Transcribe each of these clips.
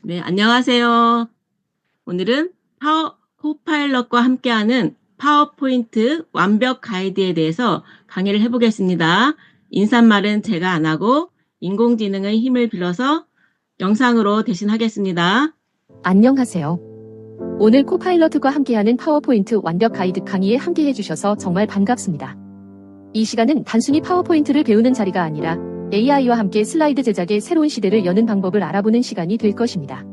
네, 안녕하세요. 오늘은 코파일럿과 함께하는 파워포인트 완벽 가이드에 대해서 강의를 해보겠습니다. 인사말은 제가 안 하고 인공지능의 힘을 빌어서 영상으로 대신하겠습니다. 안녕하세요. 오늘 코파일럿과 함께하는 파워포인트 완벽 가이드 강의에 함께해 주셔서 정말 반갑습니다. 이 시간은 단순히 파워포인트를 배우는 자리가 아니라 AI와 함께 슬라이드 제작의 새로운 시대를 여는 방법을 알아보는 시간이 될 것입니다.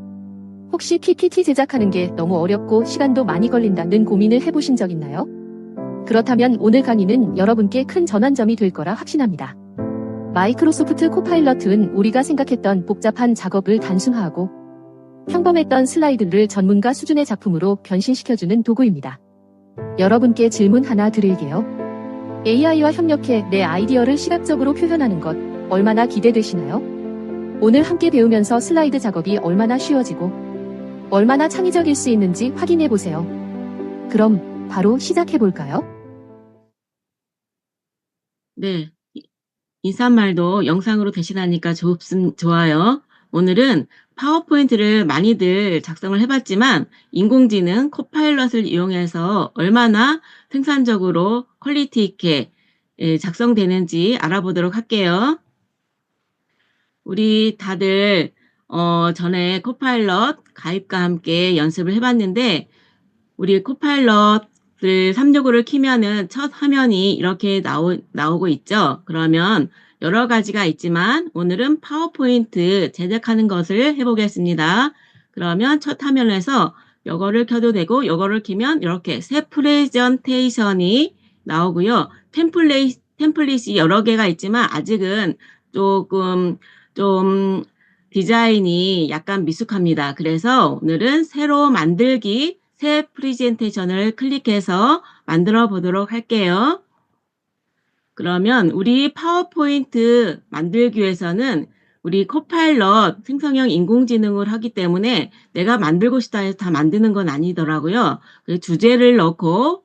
혹시 PPT 제작하는 게 너무 어렵고 시간도 많이 걸린다는 고민을 해보신 적 있나요? 그렇다면 오늘 강의는 여러분께 큰 전환점이 될 거라 확신합니다. 마이크로소프트 코파일럿은 우리가 생각했던 복잡한 작업을 단순화하고 평범했던 슬라이드를 전문가 수준의 작품으로 변신시켜주는 도구입니다. 여러분께 질문 하나 드릴게요. AI와 협력해 내 아이디어를 시각적으로 표현하는 것 얼마나 기대되시나요? 오늘 함께 배우면서 슬라이드 작업이 얼마나 쉬워지고 얼마나 창의적일 수 있는지 확인해 보세요. 그럼 바로 시작해 볼까요? 네, 인사말도 영상으로 대신하니까 좋아요. 오늘은 파워포인트를 많이들 작성을 해봤지만 인공지능 코파일럿을 이용해서 얼마나 생산적으로 퀄리티 있게 작성되는지 알아보도록 할게요. 우리 다들 전에 코파일럿 가입과 함께 연습을 해봤는데 우리 코파일럿을 365를 키면은 첫 화면이 이렇게 나오고 있죠. 그러면 여러 가지가 있지만 오늘은 파워포인트 제작하는 것을 해보겠습니다. 그러면 첫 화면에서 요거를 켜도 되고 요거를 키면 이렇게 새 프레젠테이션이 나오고요. 템플릿이 여러 개가 있지만 아직은 조금 좀 디자인이 약간 미숙합니다. 그래서 오늘은 새로 만들기 새 프레젠테이션을 클릭해서 만들어 보도록 할게요. 그러면 우리 파워포인트 만들기 위해서는 우리 코파일럿 생성형 인공지능을 하기 때문에 내가 만들고 싶다 해서 다 만드는 건 아니더라고요. 주제를 넣고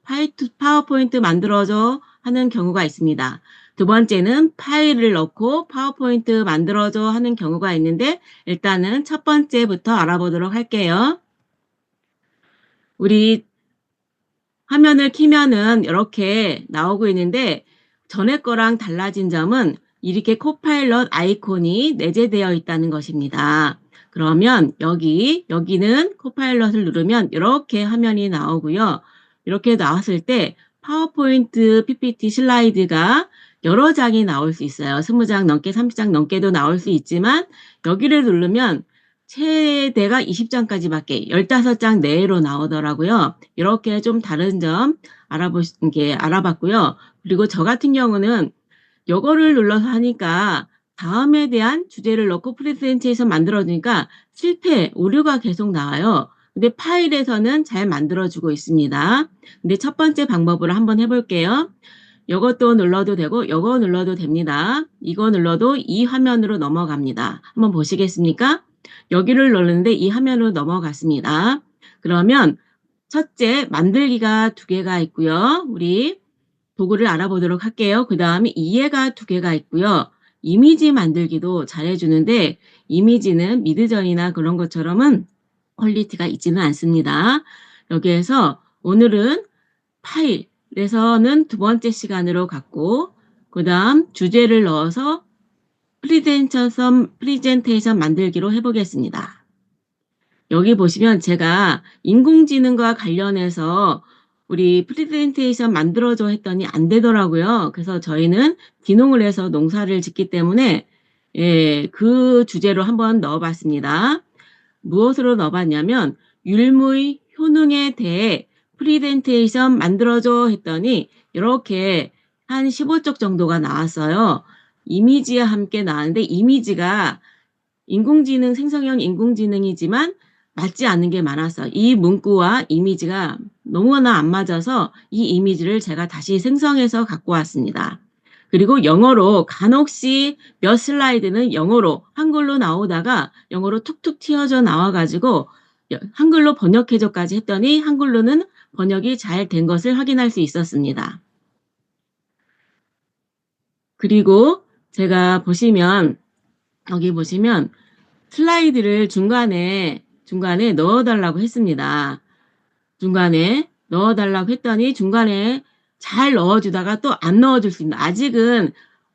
파워포인트 만들어줘 하는 경우가 있습니다. 두 번째는 파일을 넣고 파워포인트 만들어줘 하는 경우가 있는데 일단은 첫 번째부터 알아보도록 할게요. 우리 화면을 키면은 이렇게 나오고 있는데 전에 거랑 달라진 점은 이렇게 코파일럿 아이콘이 내재되어 있다는 것입니다. 그러면 여기는 코파일럿을 누르면 이렇게 화면이 나오고요. 이렇게 나왔을 때 파워포인트 PPT 슬라이드가 여러 장이 나올 수 있어요. 20장 넘게 30장 넘게도 나올 수 있지만 여기를 누르면 최대가 20장까지밖에 15장 내외로 나오더라고요. 이렇게 좀 다른 점 알아봤고요. 그리고 저 같은 경우는 요거를 눌러서 하니까 다음에 대한 주제를 넣고 프레젠테이션 만들어주니까 실패, 오류가 계속 나와요. 근데 파일에서는 잘 만들어주고 있습니다. 근데 첫 번째 방법으로 한번 해볼게요. 요것도 눌러도 되고 요거 눌러도 됩니다. 이거 눌러도 이 화면으로 넘어갑니다. 한번 보시겠습니까? 여기를 누르는데 이 화면으로 넘어갔습니다. 그러면 첫째 만들기가 두 개가 있고요. 우리 도구를 알아보도록 할게요. 그 다음에 이해가 두 개가 있고요. 이미지 만들기도 잘해주는데 이미지는 미드전이나 그런 것처럼은 퀄리티가 있지는 않습니다. 여기에서 오늘은 파일에서는 두 번째 시간으로 갔고 그 다음 주제를 넣어서 프레젠테이션 만들기로 해보겠습니다. 여기 보시면 제가 인공지능과 관련해서 우리 프레젠테이션 만들어줘 했더니 안 되더라고요. 그래서 저희는 기농을 해서 농사를 짓기 때문에 그 주제로 한번 넣어봤습니다. 무엇으로 넣어봤냐면 율무의 효능에 대해 프레젠테이션 만들어줘 했더니 이렇게 한 15쪽 정도가 나왔어요. 이미지와 함께 나왔는데 이미지가 인공지능 생성형 인공지능이지만 맞지 않는 게 많았어요. 이 문구와 이미지가 너무나 안 맞아서 이 이미지를 제가 다시 생성해서 갖고 왔습니다. 그리고 영어로 간혹시 몇 슬라이드는 영어로 한글로 나오다가 영어로 툭툭 튀어져 나와가지고 한글로 번역해줘까지 했더니 한글로는 번역이 잘 된 것을 확인할 수 있었습니다. 그리고 제가 보시면 여기 보시면 슬라이드를 중간에 넣어 달라고 했습니다. 중간에 넣어 달라고 했더니 중간에 잘 넣어 주다가 또 안 넣어 줬습니다. 아직은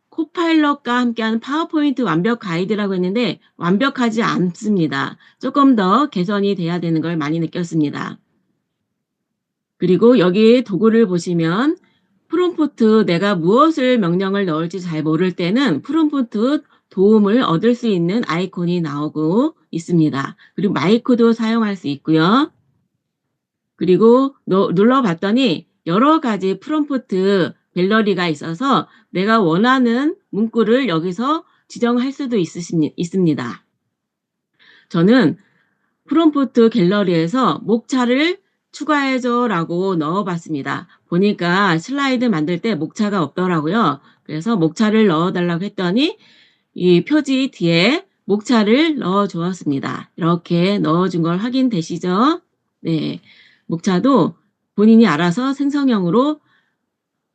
코파일럿과 함께하는 파워포인트 완벽 가이드라고 했는데 완벽하지 않습니다. 조금 더 개선이 돼야 되는 걸 많이 느꼈습니다. 그리고 여기 도구를 보시면 프롬프트, 내가 무엇을 명령을 넣을지 잘 모를 때는 프롬프트 도움을 얻을 수 있는 아이콘이 나오고 있습니다. 그리고 마이크도 사용할 수 있고요. 그리고 눌러봤더니 여러 가지 프롬프트 갤러리가 있어서 내가 원하는 문구를 여기서 지정할 수도 있습니다. 저는 프롬프트 갤러리에서 목차를 추가해줘 라고 넣어봤습니다. 보니까 슬라이드 만들 때 목차가 없더라고요. 그래서 목차를 넣어달라고 했더니 이 표지 뒤에 목차를 넣어 주었습니다. 이렇게 넣어준 걸 확인되시죠? 네. 목차도 본인이 알아서 생성형으로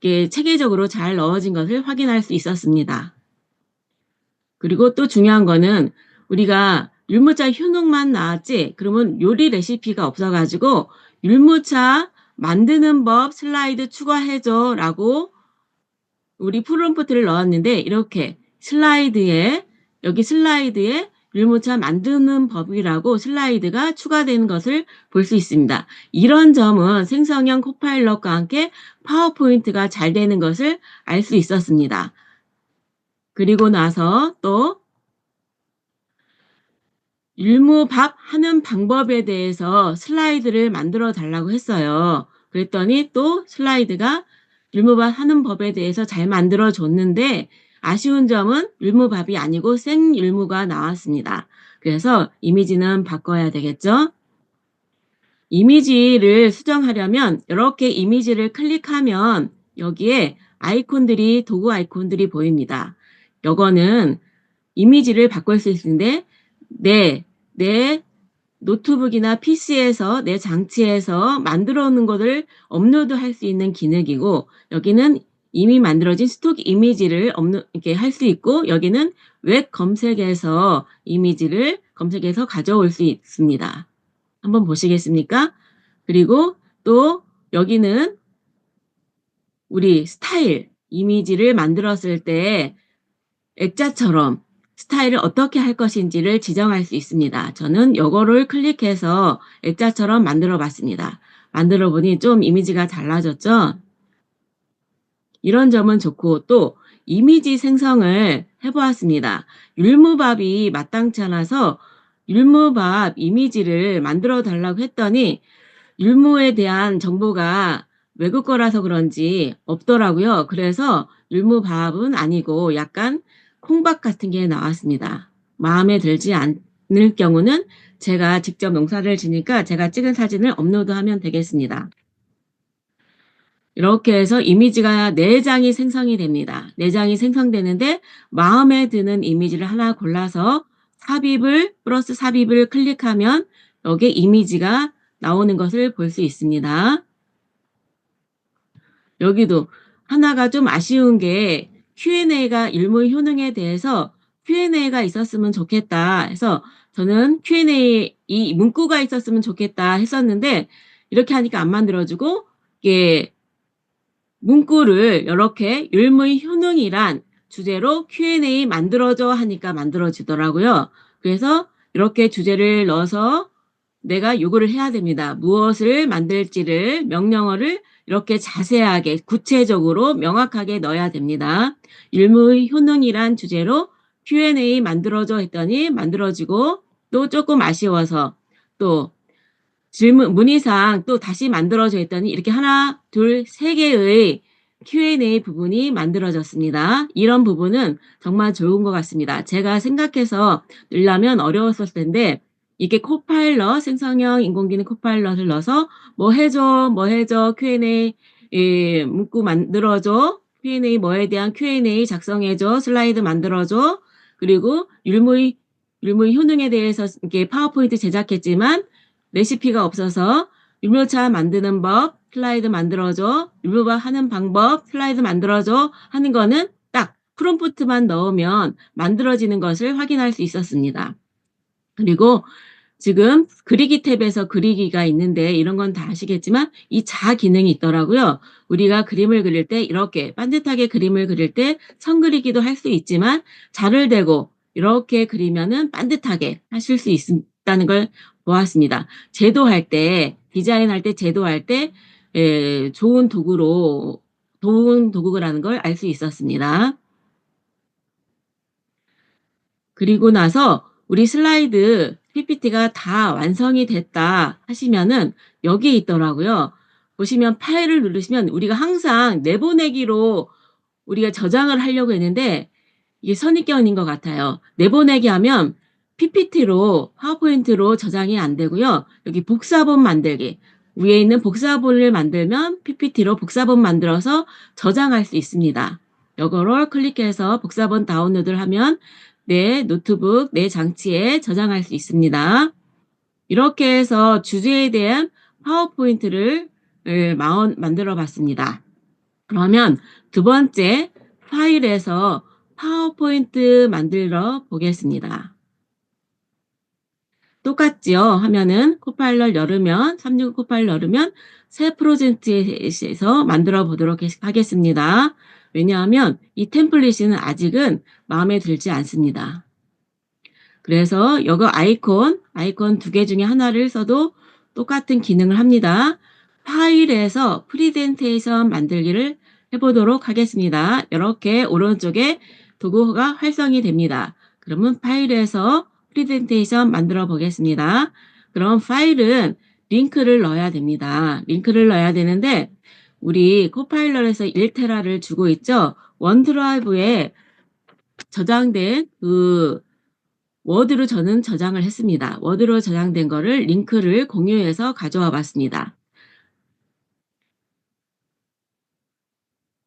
이렇게 체계적으로 잘 넣어진 것을 확인할 수 있었습니다. 그리고 또 중요한 거는 우리가 율무차 효능만 나왔지 그러면 요리 레시피가 없어가지고 율무차 만드는 법 슬라이드 추가해줘 라고 우리 프롬프트를 넣었는데 이렇게 여기 슬라이드에 율무차 만드는 법이라고 슬라이드가 추가되는 것을 볼 수 있습니다. 이런 점은 생성형 코파일럿과 함께 파워포인트가 잘 되는 것을 알 수 있었습니다. 그리고 나서 또 율무밥 하는 방법에 대해서 슬라이드를 만들어 달라고 했어요. 그랬더니 또 슬라이드가 율무밥 하는 법에 대해서 잘 만들어 줬는데 아쉬운 점은 율무밥이 아니고 생율무가 나왔습니다. 그래서 이미지는 바꿔야 되겠죠? 이미지를 수정하려면 이렇게 이미지를 클릭하면 여기에 도구 아이콘들이 보입니다. 요거는 이미지를 바꿀 수 있는데 내 노트북이나 PC에서 내 장치에서 만들어 놓은 것을 업로드할 수 있는 기능이고 여기는 이미 만들어진 스톡 이미지를 이렇게 할 수 있고 여기는 웹 검색에서 이미지를 검색해서 가져올 수 있습니다. 한번 보시겠습니까? 그리고 또 여기는 우리 스타일 이미지를 만들었을 때 액자처럼 스타일을 어떻게 할 것인지를 지정할 수 있습니다. 저는 요거를 클릭해서 액자처럼 만들어 봤습니다. 만들어 보니 좀 이미지가 달라졌죠? 이런 점은 좋고 또 이미지 생성을 해보았습니다. 율무밥이 마땅치 않아서 율무밥 이미지를 만들어 달라고 했더니 율무에 대한 정보가 외국 거라서 그런지 없더라고요. 그래서 율무밥은 아니고 약간 콩밥 같은 게 나왔습니다. 마음에 들지 않을 경우는 제가 직접 농사를 지니까 제가 찍은 사진을 업로드하면 되겠습니다. 이렇게 해서 이미지가 4장이 생성이 됩니다. 4장이 생성되는데 마음에 드는 이미지를 하나 골라서 플러스 삽입을 클릭하면 여기에 이미지가 나오는 것을 볼 수 있습니다. 여기도 하나가 좀 아쉬운 게 Q&A가 율무 효능에 대해서 Q&A가 있었으면 좋겠다 해서 저는 Q&A 이 문구가 있었으면 좋겠다 했었는데 이렇게 하니까 안 만들어주고 이게 문구를 이렇게 율무의 효능이란 주제로 Q&A 만들어줘 하니까 만들어지더라고요. 그래서 이렇게 주제를 넣어서 내가 요구를 해야 됩니다. 무엇을 만들지를 명령어를 이렇게 자세하게 구체적으로 명확하게 넣어야 됩니다. 율무의 효능이란 주제로 Q&A 만들어줘 했더니 만들어지고 또 조금 아쉬워서 또 문의사항 또 다시 만들어져 있더니 이렇게 하나, 둘, 세 개의 Q&A 부분이 만들어졌습니다. 이런 부분은 정말 좋은 것 같습니다. 제가 생각해서 넣으려면 어려웠을 텐데 이게 코파일럿, 생성형 인공지능 코파일럿을 넣어서 뭐 해줘, Q&A 문구 만들어줘, Q&A 뭐에 대한 Q&A 작성해줘, 슬라이드 만들어줘, 그리고 율무의 효능에 대해서 이렇게 파워포인트 제작했지만 레시피가 없어서 율무차 만드는 법 슬라이드 만들어줘, 율무밥 하는 방법 슬라이드 만들어줘 하는 거는 딱 프롬프트만 넣으면 만들어지는 것을 확인할 수 있었습니다. 그리고 지금 그리기 탭에서 그리기가 있는데 이런 건 다 아시겠지만 이 자 기능이 있더라고요. 우리가 그림을 그릴 때 이렇게 반듯하게 그림을 그릴 때 선 그리기도 할 수 있지만 자를 대고 이렇게 그리면은 반듯하게 하실 수 있다는 걸 보았습니다. 제도할 때 디자인할 때 제도할 때 좋은 도구라는 걸 알 수 있었습니다. 그리고 나서 우리 슬라이드 PPT가 다 완성이 됐다 하시면은 여기에 있더라고요. 보시면 파일을 누르시면 우리가 항상 내보내기로 우리가 저장을 하려고 했는데 이게 선입견인 것 같아요. 내보내기 하면 PPT로 파워포인트로 저장이 안 되고요. 여기 복사본 만들기 위에 있는 복사본을 만들면 PPT로 복사본 만들어서 저장할 수 있습니다. 이거를 클릭해서 복사본 다운로드를 하면 내 노트북, 내 장치에 저장할 수 있습니다. 이렇게 해서 주제에 대한 파워포인트를 만들어 봤습니다. 그러면 두 번째 파일에서 파워포인트 만들어 보겠습니다. 똑같지요? 하면은 코파일럿 열으면 365 코파일럿 열으면 새 프로젝트에서 만들어 보도록 하겠습니다. 왜냐하면 이 템플릿은 아직은 마음에 들지 않습니다. 그래서 이거 아이콘 두 개 중에 하나를 써도 똑같은 기능을 합니다. 파일에서 프레젠테이션 만들기를 해보도록 하겠습니다. 이렇게 오른쪽에 도구가 활성이 됩니다. 그러면 파일에서 프레젠테이션 만들어 보겠습니다. 그럼 파일은 링크를 넣어야 됩니다. 링크를 넣어야 되는데 우리 코파일럿에서 1테라를 주고 있죠. 원드라이브에 저장된 워드로 저는 저장을 했습니다. 워드로 저장된 거를 링크를 공유해서 가져와 봤습니다.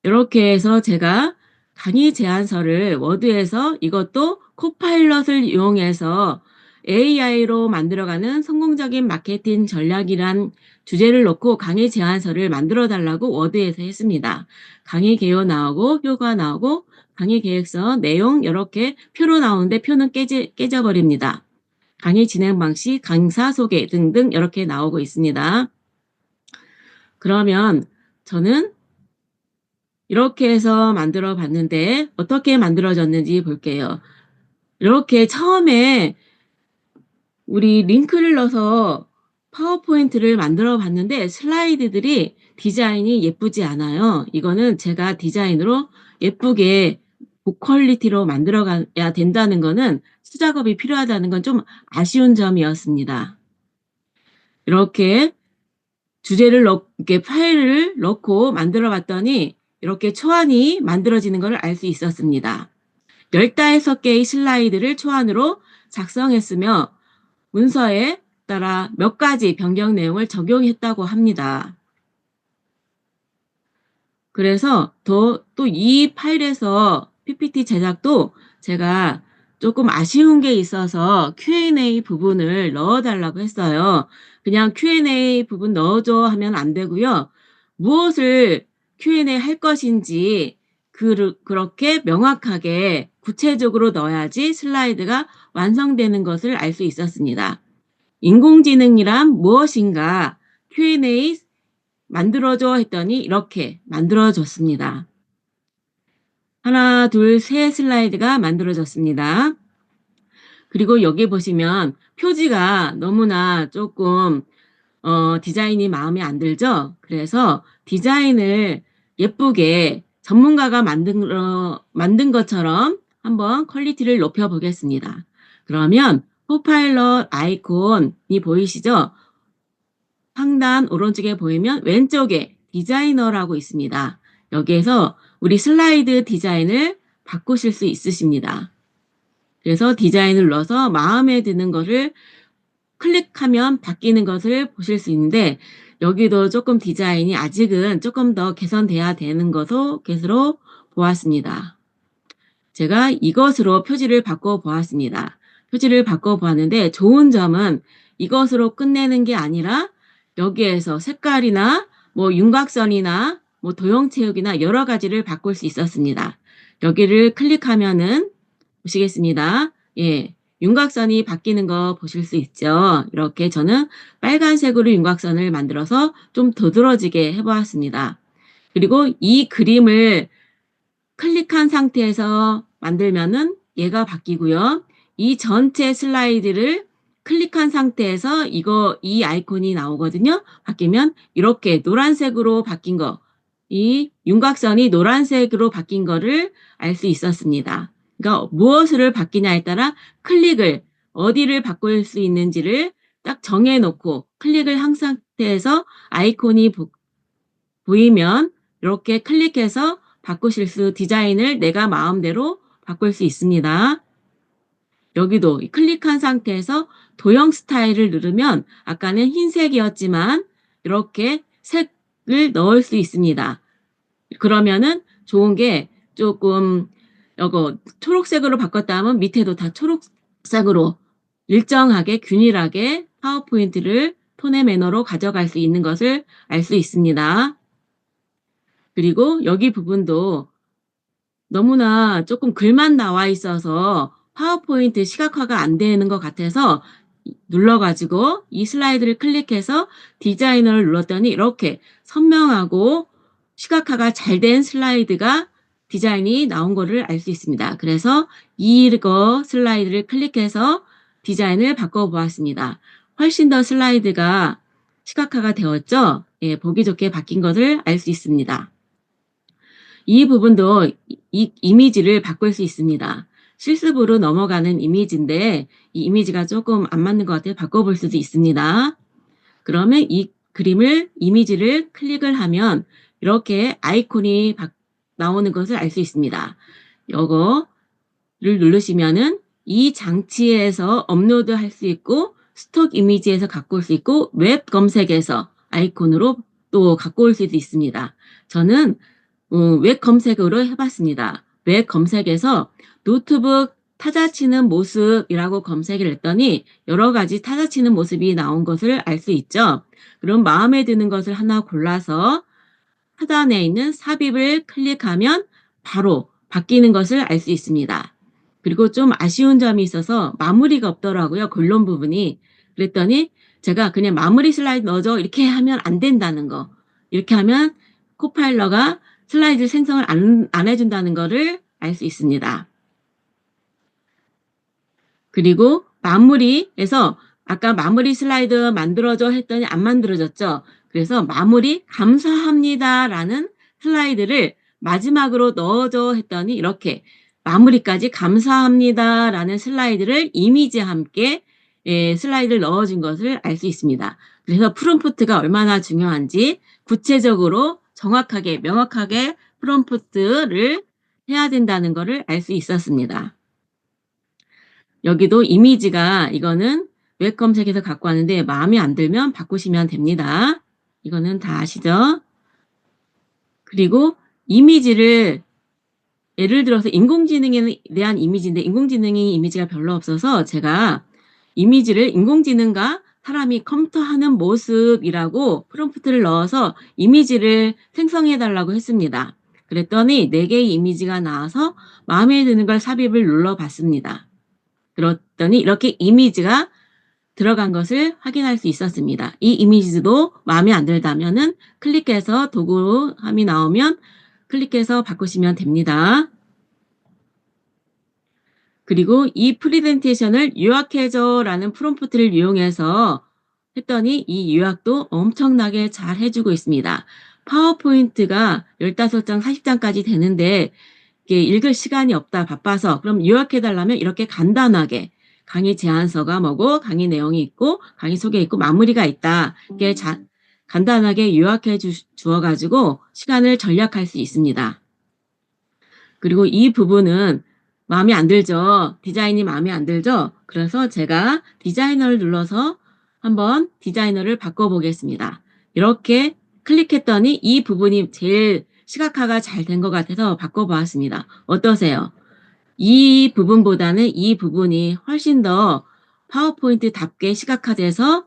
이렇게 해서 제가 강의 제안서를 워드에서 이것도 코파일럿을 이용해서 AI로 만들어가는 성공적인 마케팅 전략이란 주제를 놓고 강의 제안서를 만들어 달라고 워드에서 했습니다. 강의 개요 나오고 효과 나오고 강의 계획서 내용 이렇게 표로 나오는데 표는 깨져버립니다. 강의 진행 방식, 강사 소개 등등 이렇게 나오고 있습니다. 그러면 저는 이렇게 해서 만들어 봤는데 어떻게 만들어졌는지 볼게요. 이렇게 처음에 우리 링크를 넣어서 파워포인트를 만들어 봤는데 슬라이드들이 디자인이 예쁘지 않아요. 이거는 제가 디자인으로 예쁘게 고퀄리티로 만들어 가야 된다는 거는 수작업이 필요하다는 건 좀 아쉬운 점이었습니다. 이렇게 이렇게 파일을 넣고 만들어 봤더니 이렇게 초안이 만들어지는 것을 알 수 있었습니다. 15개의 슬라이드를 초안으로 작성했으며 문서에 따라 몇 가지 변경 내용을 적용했다고 합니다. 그래서 또 이 파일에서 PPT 제작도 제가 조금 아쉬운 게 있어서 Q&A 부분을 넣어달라고 했어요. 그냥 Q&A 부분 넣어줘 하면 안 되고요. 무엇을 Q&A 할 것인지 그렇게 명확하게 구체적으로 넣어야지 슬라이드가 완성되는 것을 알 수 있었습니다. 인공지능이란 무엇인가 Q&A 만들어줘 했더니 이렇게 만들어졌습니다. 하나, 둘, 세 슬라이드가 만들어졌습니다. 그리고 여기 보시면 표지가 너무나 조금 디자인이 마음에 안 들죠? 그래서 디자인을 예쁘게 전문가가 만든 것처럼 한번 퀄리티를 높여 보겠습니다. 그러면 코파일럿 아이콘이 보이시죠? 상단 오른쪽에 보이면 왼쪽에 디자이너라고 있습니다. 여기에서 우리 슬라이드 디자인을 바꾸실 수 있으십니다. 그래서 디자인을 넣어서 마음에 드는 것을 클릭하면 바뀌는 것을 보실 수 있는데 여기도 조금 디자인이 아직은 조금 더 개선돼야 되는 것으로 보았습니다. 제가 이것으로 표지를 바꿔 보았습니다. 표지를 바꿔 보았는데 좋은 점은 이것으로 끝내는 게 아니라 여기에서 색깔이나 뭐 윤곽선이나 뭐 도형체육이나 여러 가지를 바꿀 수 있었습니다. 여기를 클릭하면은 보시겠습니다. 예. 윤곽선이 바뀌는 거 보실 수 있죠. 이렇게 저는 빨간색으로 윤곽선을 만들어서 좀 도드라지게 해보았습니다. 그리고 이 그림을 클릭한 상태에서 만들면은 얘가 바뀌고요. 이 전체 슬라이드를 클릭한 상태에서 이 아이콘이 나오거든요. 바뀌면 이렇게 노란색으로 바뀐 거, 이 윤곽선이 노란색으로 바뀐 거를 알 수 있었습니다. 그러니까 무엇을 바뀌냐에 따라 클릭을 어디를 바꿀 수 있는지를 딱 정해놓고 클릭을 한 상태에서 아이콘이 보이면 이렇게 클릭해서 디자인을 내가 마음대로 바꿀 수 있습니다. 여기도 클릭한 상태에서 도형 스타일을 누르면 아까는 흰색이었지만 이렇게 색을 넣을 수 있습니다. 그러면은 좋은 게 조금 이거 초록색으로 바꿨다 하면 밑에도 다 초록색으로 일정하게 균일하게 파워포인트를 톤의 매너로 가져갈 수 있는 것을 알 수 있습니다. 그리고 여기 부분도 너무나 조금 글만 나와 있어서 파워포인트 시각화가 안 되는 것 같아서 눌러가지고 이 슬라이드를 클릭해서 디자이너를 눌렀더니 이렇게 선명하고 시각화가 잘 된 슬라이드가 디자인이 나온 거를 알 수 있습니다. 그래서 이거 슬라이드를 클릭해서 디자인을 바꿔보았습니다. 훨씬 더 슬라이드가 시각화가 되었죠? 예, 보기 좋게 바뀐 것을 알 수 있습니다. 이 부분도 이 이미지를 바꿀 수 있습니다. 실습으로 넘어가는 이미지인데 이 이미지가 조금 안 맞는 것 같아요. 바꿔볼 수도 있습니다. 그러면 이 이미지를 클릭을 하면 이렇게 아이콘이 나오는 것을 알 수 있습니다. 요거를 누르시면은 이 장치에서 업로드 할 수 있고 스톡 이미지에서 갖고 올 수 있고 웹 검색에서 아이콘으로 또 갖고 올 수도 있습니다. 저는 웹 검색으로 해봤습니다. 웹 검색에서 노트북 타자 치는 모습이라고 검색을 했더니 여러 가지 타자 치는 모습이 나온 것을 알 수 있죠. 그럼 마음에 드는 것을 하나 골라서 하단에 있는 삽입을 클릭하면 바로 바뀌는 것을 알 수 있습니다. 그리고 좀 아쉬운 점이 있어서 마무리가 없더라고요. 결론 부분이. 그랬더니 제가 그냥 마무리 슬라이드 넣어줘 이렇게 하면 안 된다는 거. 이렇게 하면 코파일러가 슬라이드 생성을 안 해준다는 것을 알 수 있습니다. 그리고 마무리에서 아까 마무리 슬라이드 만들어줘 했더니 안 만들어졌죠. 그래서 마무리 감사합니다 라는 슬라이드를 마지막으로 넣어줘 했더니 이렇게 마무리까지 감사합니다 라는 슬라이드를 이미지와 함께 슬라이드를 넣어준 것을 알 수 있습니다. 그래서 프롬프트가 얼마나 중요한지 구체적으로 정확하게 명확하게 프롬프트를 해야 된다는 것을 알 수 있었습니다. 여기도 이미지가 이거는 웹 검색에서 갖고 왔는데 마음에 안 들면 바꾸시면 됩니다. 이거는 다 아시죠? 그리고 이미지를 예를 들어서 인공지능에 대한 이미지인데 인공지능이 이미지가 별로 없어서 제가 이미지를 인공지능과 사람이 컴퓨터하는 모습이라고 프롬프트를 넣어서 이미지를 생성해 달라고 했습니다. 그랬더니 4개의 이미지가 나와서 마음에 드는 걸 삽입을 눌러봤습니다. 그랬더니 이렇게 이미지가 들어간 것을 확인할 수 있었습니다. 이 이미지도 마음에 안 들다면은 클릭해서 도구함이 나오면 클릭해서 바꾸시면 됩니다. 그리고 이 프레젠테이션을 요약해줘 라는 프롬프트를 이용해서 했더니 이 요약도 엄청나게 잘 해주고 있습니다. 파워포인트가 15장, 40장까지 되는데 이게 읽을 시간이 없다, 바빠서 그럼 요약해달라면 이렇게 간단하게 강의 제안서가 뭐고 강의 내용이 있고 강의 소개 있고 마무리가 있다. 이게 간단하게 요약해 주어가지고 시간을 절약할 수 있습니다. 그리고 이 부분은 마음에 안 들죠. 디자인이 마음에 안 들죠. 그래서 제가 디자이너를 눌러서 한번 디자이너를 바꿔보겠습니다. 이렇게 클릭했더니 이 부분이 제일 시각화가 잘 된 것 같아서 바꿔보았습니다. 어떠세요? 이 부분보다는 이 부분이 훨씬 더 파워포인트답게 시각화돼서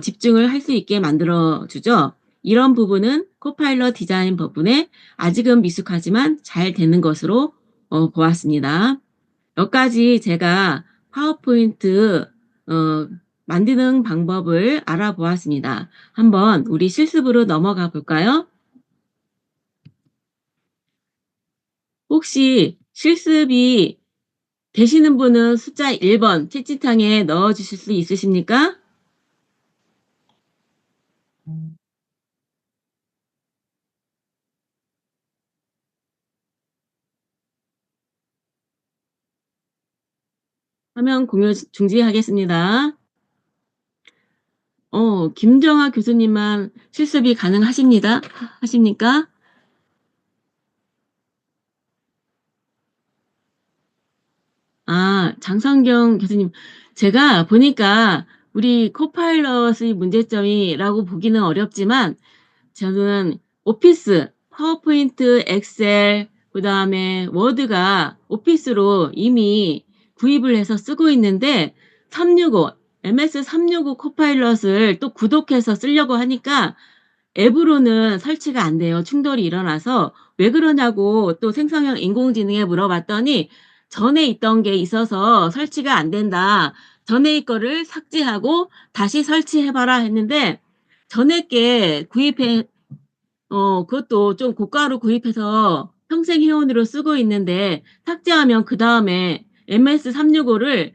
집중을 할 수 있게 만들어주죠. 이런 부분은 코파일럿 디자인 부분에 아직은 미숙하지만 잘 되는 것으로 보았습니다. 여기까지 제가 파워포인트 만드는 방법을 알아보았습니다. 한번 우리 실습으로 넘어가 볼까요? 혹시 실습이 되시는 분은 숫자 1번 채팅창에 넣어 주실 수 있으십니까? 화면 공유 중지하겠습니다. 김정아 교수님만 실습이 가능하십니다. 하십니까? 장성경 교수님. 제가 보니까 우리 코파일럿의 문제점이라고 보기는 어렵지만 저는 오피스, 파워포인트, 엑셀, 그다음에 워드가 오피스로 이미 구입을 해서 쓰고 있는데 365, MS 365 코파일럿을 또 구독해서 쓰려고 하니까 앱으로는 설치가 안 돼요. 충돌이 일어나서 왜 그러냐고 또 생성형 인공지능에 물어봤더니 전에 있던 게 있어서 설치가 안 된다. 전에 거를 삭제하고 다시 설치해 봐라 했는데 전에 게 구입해 그것도 좀 고가로 구입해서 평생 회원으로 쓰고 있는데 삭제하면 그다음에 MS365를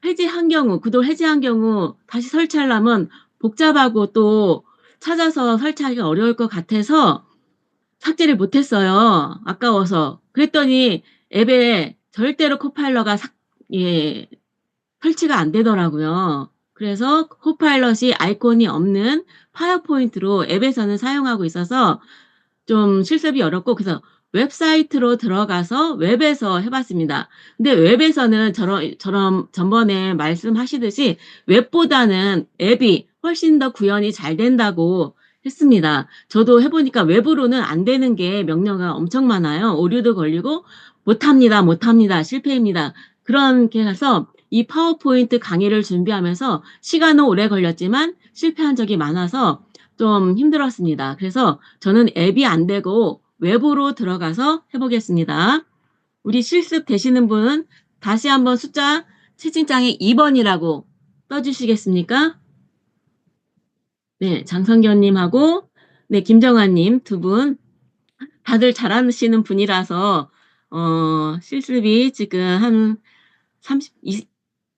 해지한 경우, 구독 해지한 경우 다시 설치하려면 복잡하고 또 찾아서 설치하기가 어려울 것 같아서 삭제를 못 했어요. 아까워서. 그랬더니 앱에 절대로 코파일럿가 예, 설치가 안 되더라고요. 그래서 코파일럿이 아이콘이 없는 파워포인트로 앱에서는 사용하고 있어서 좀 실습이 어렵고 그래서 웹사이트로 들어가서 웹에서 해봤습니다. 근데 웹에서는 저런 전번에 말씀하시듯이 웹보다는 앱이 훨씬 더 구현이 잘 된다고 했습니다. 저도 해보니까 웹으로는 안 되는 게 명령어가 엄청 많아요. 오류도 걸리고 못합니다, 못합니다, 실패입니다. 그렇게 해서 이 파워포인트 강의를 준비하면서 시간은 오래 걸렸지만 실패한 적이 많아서 좀 힘들었습니다. 그래서 저는 앱이 안 되고 웹으로 들어가서 해보겠습니다. 우리 실습 되시는 분은 다시 한번 숫자 채팅창에 2번이라고 써주시겠습니까? 네, 장성견님하고 네, 김정아님 두 분 다들 잘하시는 분이라서 실습이 지금 한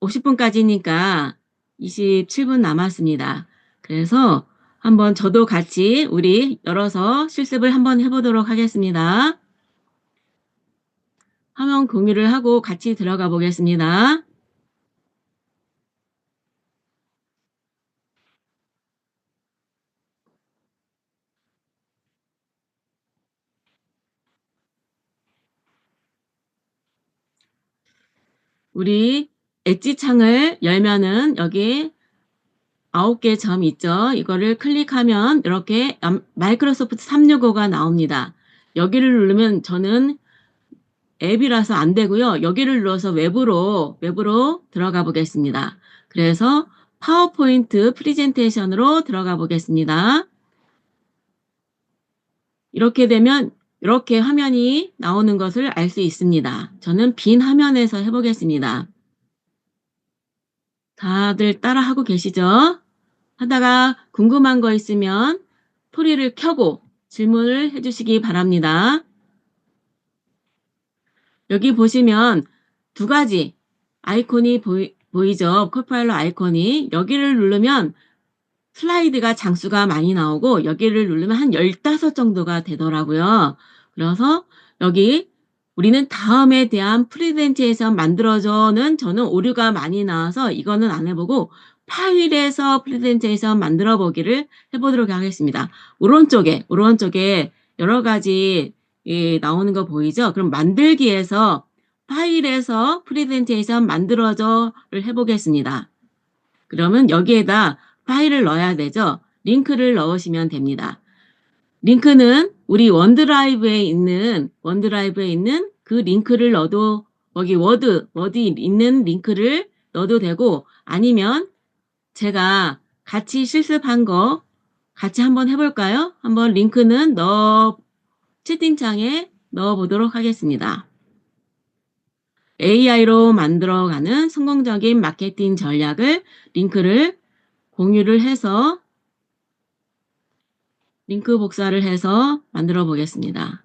50분까지니까 27분 남았습니다. 그래서 한번 저도 같이 우리 열어서 실습을 한번 해보도록 하겠습니다. 화면 공유를 하고 같이 들어가 보겠습니다. 우리 엣지 창을 열면은 여기 9개 점 있죠. 이거를 클릭하면 이렇게 마이크로소프트 365가 나옵니다. 여기를 누르면 저는 앱이라서 안 되고요. 여기를 눌러서 웹으로 들어가 보겠습니다. 그래서 파워포인트 프리젠테이션으로 들어가 보겠습니다. 이렇게 되면 이렇게 화면이 나오는 것을 알 수 있습니다. 저는 빈 화면에서 해보겠습니다. 다들 따라하고 계시죠? 하다가 궁금한 거 있으면 소리를 켜고 질문을 해주시기 바랍니다. 여기 보시면 두 가지 아이콘이 보이죠? 코파일럿 아이콘이. 여기를 누르면 슬라이드가 장수가 많이 나오고 여기를 누르면 한 15 정도가 되더라고요. 그래서 여기 우리는 다음에 대한 프레젠테이션 만들어줘는 저는 오류가 많이 나와서 이거는 안 해보고 파일에서 프레젠테이션 만들어 보기를 해보도록 하겠습니다. 오른쪽에 여러 가지 나오는 거 보이죠? 그럼 만들기에서 파일에서 프레젠테이션 만들어줘를 해보겠습니다. 그러면 여기에다 파일을 넣어야 되죠. 링크를 넣으시면 됩니다. 링크는 우리 원드라이브에 있는 그 링크를 넣어도 여기 워드 있는 링크를 넣어도 되고 아니면 제가 같이 실습한 거 같이 한번 해볼까요? 한번 링크는 채팅창에 넣어 보도록 하겠습니다. AI로 만들어가는 성공적인 마케팅 전략을 링크를 공유를 해서 링크 복사를 해서 만들어 보겠습니다.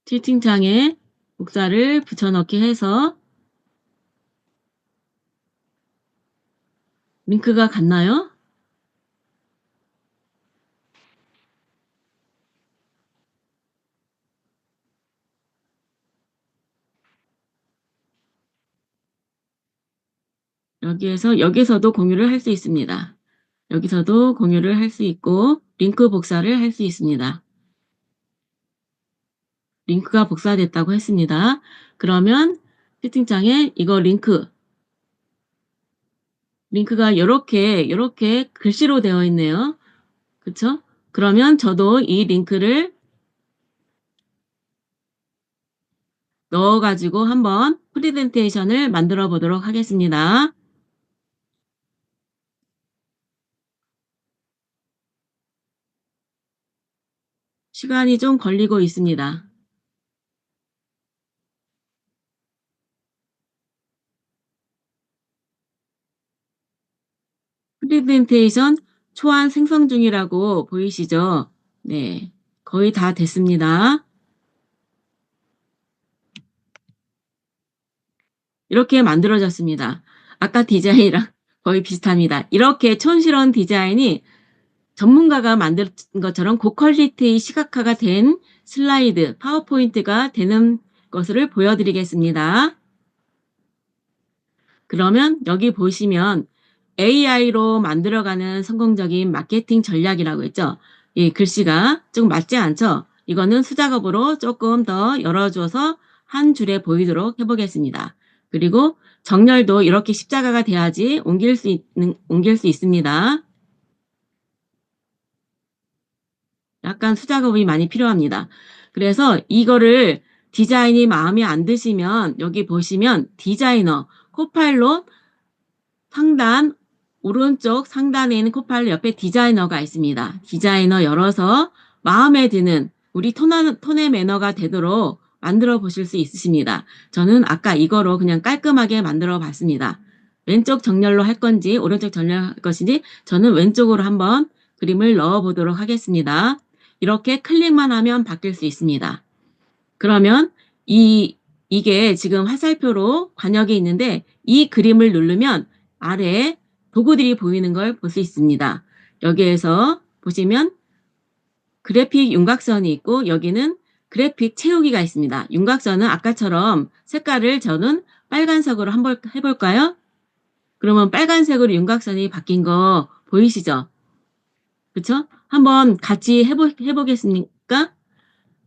채팅창에 복사를 붙여넣기 해서 링크가 같나요? 여기서도 공유를 할 수 있습니다. 여기서도 공유를 할 수 있고 링크 복사를 할 수 있습니다. 링크가 복사됐다고 했습니다. 그러면 채팅창에 이거 링크가 이렇게 글씨로 되어 있네요. 그쵸? 그러면 저도 이 링크를 넣어가지고 한번 프레젠테이션을 만들어 보도록 하겠습니다. 시간이 좀 걸리고 있습니다. 프레젠테이션 초안 생성 중이라고 보이시죠? 네, 거의 다 됐습니다. 이렇게 만들어졌습니다. 아까 디자인이랑 거의 비슷합니다. 이렇게 촌스러운 디자인이 전문가가 만든 것처럼 고퀄리티 시각화가 된 슬라이드, 파워포인트가 되는 것을 보여드리겠습니다. 그러면 여기 보시면 AI로 만들어가는 성공적인 마케팅 전략이라고 했죠. 이 글씨가 좀 맞지 않죠? 이거는 수작업으로 조금 더 열어줘서 한 줄에 보이도록 해보겠습니다. 그리고 정렬도 이렇게 십자가가 돼야지 옮길 수 있습니다. 약간 수작업이 많이 필요합니다. 그래서 이거를 디자인이 마음에 안 드시면 여기 보시면 디자이너, 코파일럿 상단 오른쪽 상단에 있는 코파일럿 옆에 디자이너가 있습니다. 디자이너 열어서 마음에 드는 우리 톤의 매너가 되도록 만들어 보실 수 있으십니다. 저는 아까 이거로 그냥 깔끔하게 만들어 봤습니다. 왼쪽 정렬로 할 건지 오른쪽 정렬 할 것인지 저는 왼쪽으로 한번 그림을 넣어 보도록 하겠습니다. 이렇게 클릭만 하면 바뀔 수 있습니다. 그러면 이게 지금 화살표로 관역이 있는데 이 그림을 누르면 아래에 도구들이 보이는 걸 볼 수 있습니다. 여기에서 보시면 그래픽 윤곽선이 있고 여기는 그래픽 채우기가 있습니다. 윤곽선은 아까처럼 색깔을 저는 빨간색으로 한번 해볼까요? 그러면 빨간색으로 윤곽선이 바뀐 거 보이시죠? 그쵸? 한번 같이 해보겠습니까?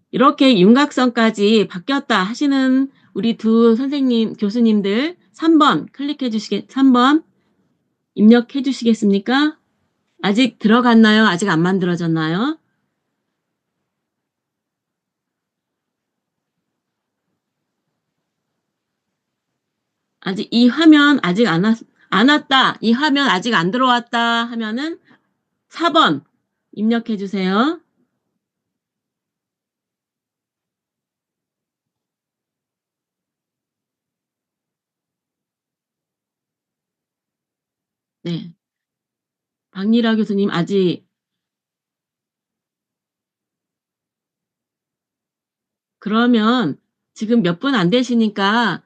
이렇게 윤곽선까지 바뀌었다 하시는 우리 두 선생님, 교수님들 3번 입력해 주시겠습니까? 아직 들어갔나요? 아직 안 만들어졌나요? 아직 이 화면 아직 안 왔다. 이 화면 아직 안 들어왔다 하면은 4번 입력해 주세요. 네. 박미라 교수님 아직 그러면 지금 몇 분 안 되시니까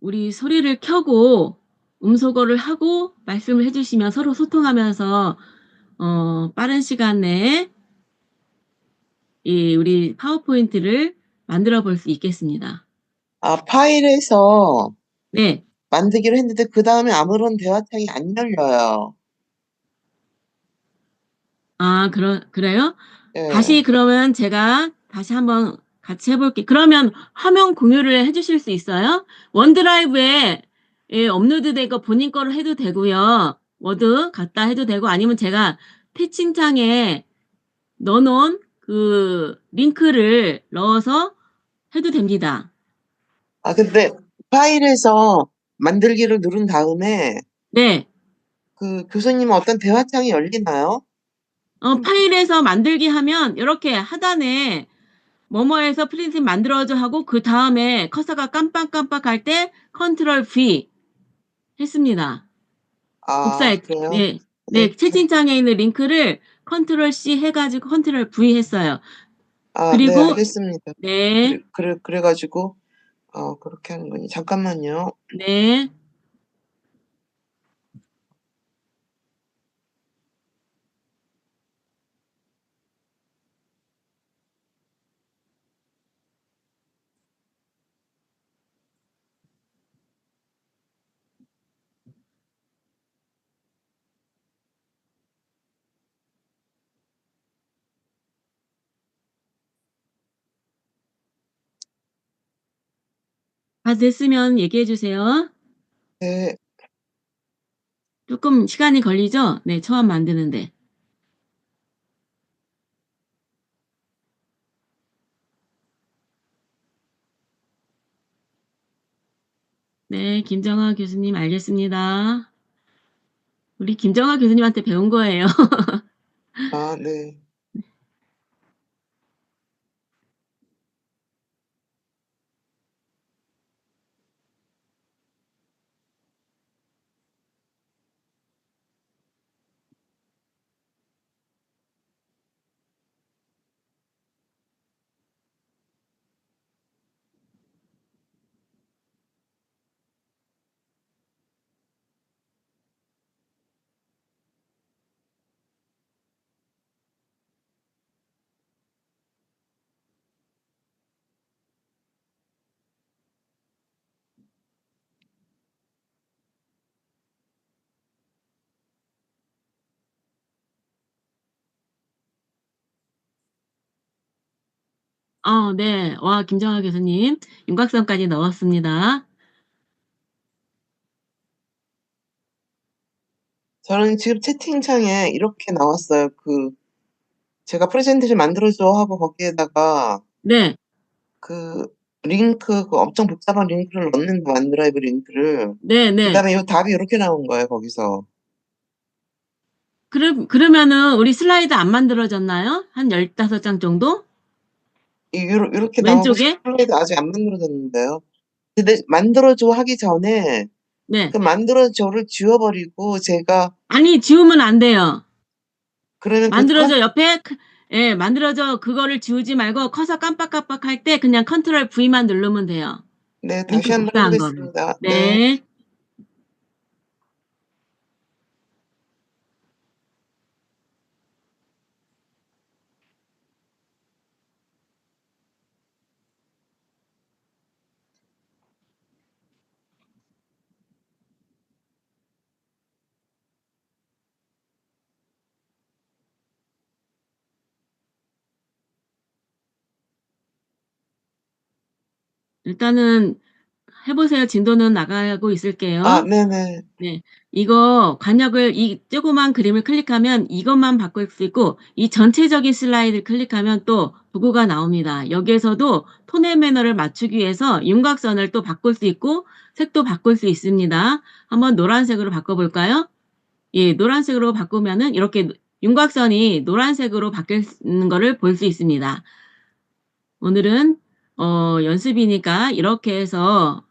우리 소리를 켜고 음소거를 하고 말씀을 해주시면 서로 소통하면서 빠른 시간 내에 우리 파워포인트를 만들어 볼 수 있겠습니다. 아, 파일에서 네. 만들기로 했는데 그 다음에 아무런 대화창이 안 열려요. 아, 그래요? 예. 다시 그러면 제가 다시 한번 같이 해볼게요. 그러면 화면 공유를 해주실 수 있어요? 원드라이브에 업로드된 거 본인 거로 해도 되고요. 워드 갖다 해도 되고 아니면 제가 피칭창에 넣어놓은 그 링크를 넣어서 해도 됩니다. 아, 근데 파일에서 만들기를 누른 다음에 네. 그 교수님은 어떤 대화창이 열리나요? 파일에서 만들기 하면 이렇게 하단에 뭐뭐에서 프린트 만들어줘 하고 그다음에 커서가 깜빡깜빡할 때 컨트롤 V 했습니다. 아, 복사했 그래요? 네. 네. 네. 채팅창에 있는 링크를 컨트롤 C 해 가지고 컨트롤 V 했어요. 아, 네, 그리고 알겠습니다. 네. 그래 가지고 그렇게 하는군요. 잠깐만요. 네. 다 됐으면 얘기해 주세요. 네. 쪼끔 시간이 걸리죠? 네. 처음 만드는데. 네. 김정아 교수님 알겠습니다. 우리 김정아 교수님한테 배운 거예요. 아, 네. 네. 와 김정아 교수님 윤곽선까지 넣었습니다. 저는 지금 채팅창에 이렇게 나왔어요. 제가 "프레젠테이션 만들어 줘." 하고 거기에다가 네. 그 링크 엄청 복잡한 링크를 넣는데 원드라이브 링크를. 네네. 그다음에 요 답이 요렇게 나온 거예요 거기서. 그러면은 우리 슬라이드 안 만들어졌나요? 한 15장 정도? 요렇게 나오고 왼쪽에? 슬라이드 아직 안 만들어졌는데요. 근데 "만들어 줘." 하기 전에 네. 그 "만들어 줘"를 지워 버리고 제가 아니 지우면 안 돼요. 그러면 만들어져 옆에 예 만들어져 그거를 지우지 말고 커서 깜빡깜빡할 때 그냥 컨트롤 V만 누르면 돼요. 네, 다시 링크 한번 해 복사한 거를. 보겠습니다. 네. 네. 일단은 해 보세요. 진도는 나가고 아, 있을게요. 네네. 네. 이거 관역을 이 조그만 그림을 클릭하면 이것만 바꿀 수 있고 이 전체적인 슬라이드를 클릭하면 또 도구가 나옵니다. 여기에서도 톤의 매너를 맞추기 위해서 윤곽선을 또 바꿀 수 있고 색도 바꿀 수 있습니다. 한번 노란색으로 바꿔 볼까요? 예, 노란색으로 바꾸면은 이렇게 윤곽선이 노란색으로 바뀌는 거를 볼 수 있습니다. 오늘은 연습이니까 이렇게 해서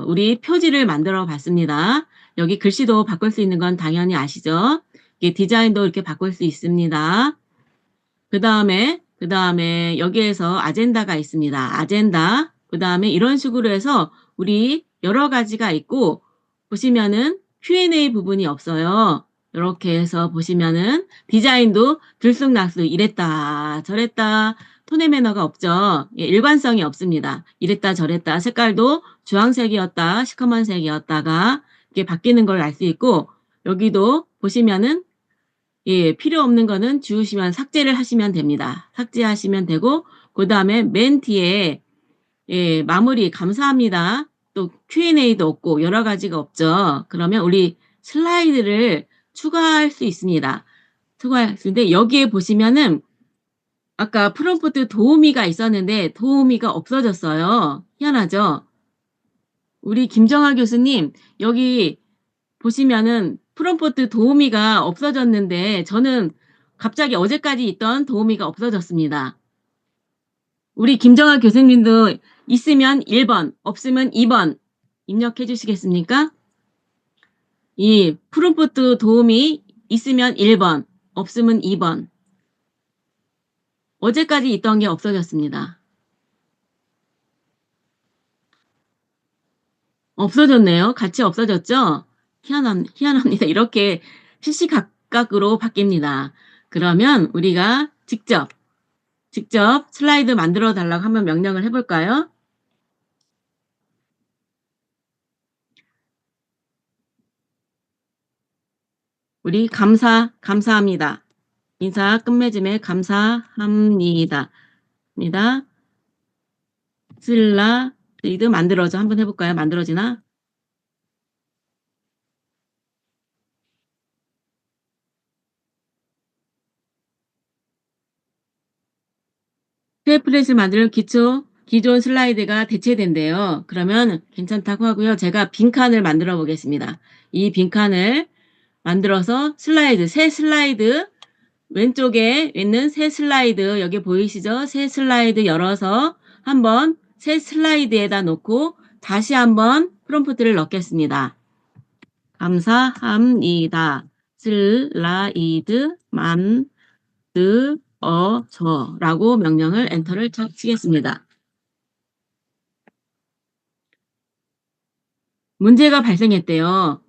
우리 표지를 만들어 봤습니다. 여기 글씨도 바꿀 수 있는 건 당연히 아시죠? 이게 디자인도 이렇게 바꿀 수 있습니다. 그다음에 여기에서 아젠다가 있습니다. 아젠다. 그다음에 이런 식으로 해서 우리 여러 가지가 있고 보시면은 Q&A 부분이 없어요. 요렇게 해서 보시면은 디자인도 들쑥날쑥 이랬다 저랬다 톤의 매너가 없죠. 예, 일관성이 없습니다. 이랬다 저랬다 색깔도 주황색이었다 시커먼색이었다가 이게 바뀌는 걸 알 수 있고 여기도 보시면은 예, 필요 없는 거는 지우시면 삭제를 하시면 됩니다. 삭제하시면 되고 그다음에 맨 뒤에 예, 마무리 감사합니다. 또 Q&A도 없고 여러 가지가 없죠. 그러면 우리 슬라이드를 추가할 수 있습니다. 추가할 수 있는데 여기에 보시면은 아까 프롬프트 도우미가 있었는데 도우미가 없어졌어요. 희한하죠? 우리 김정아 교수님 여기 보시면은 프롬프트 도우미가 없어졌는데 저는 갑자기 어제까지 있던 도우미가 없어졌습니다. 우리 김정아 교수님도 있으면 1번, 없으면 2번 입력해 주시겠습니까? 이 프롬프트 도우미 있으면 1번, 없으면 2번. 어제까지 있던 게 없어졌습니다. 없어졌네요. 같이 없어졌죠? 희한합니다. 이렇게 시시각각으로 바뀝니다. 그러면 우리가 직접 슬라이드 만들어 달라고 한번 명령을 해볼까요? 우리 감사합니다. 인사 끝맺음에 감사합니다. 슬라이드 만들어져. 한번 해볼까요? 만들어지나? 테이프렛을 만들면 기존 슬라이드가 대체된대요. 그러면 괜찮다고 하고요. 제가 빈칸을 만들어 보겠습니다. 이 빈칸을 만들어서 새 슬라이드, 왼쪽에 있는 새 슬라이드, 여기 보이시죠? 새 슬라이드 열어서 한번 새 슬라이드에다 놓고 다시 한번 프롬프트를 넣겠습니다. 감사합니다. 슬라이드 만들어줘 라고 명령을 엔터를 치겠습니다. 문제가 발생했대요.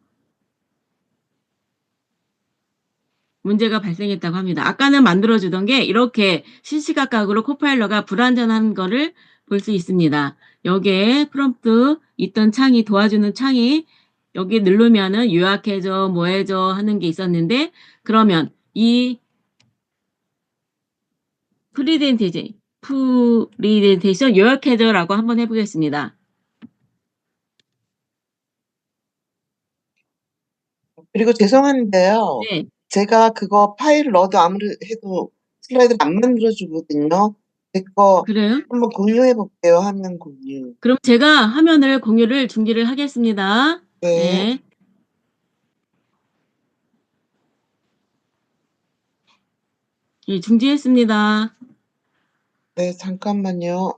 문제가 발생했다고 합니다. 아까는 만들어주던 게 이렇게 시시각각으로 코파일러가 불완전한 거를 볼 수 있습니다. 여기에 프롬프트 있던 창이 도와주는 창이 여기 누르면은 요약해줘, 뭐 해줘 하는 게 있었는데 그러면 이 프리젠테이션 요약해줘라고 한번 해보겠습니다. 그리고 죄송한데요. 네, 제가 그거 파일을 넣어도 아무리 해도 슬라이드를 안 만들어주거든요. 제 거 그래요? 한번 공유해 볼게요. 화면 공유. 그럼 제가 화면을 공유를 중지를 하겠습니다. 네. 네, 예, 중지했습니다. 네, 잠깐만요.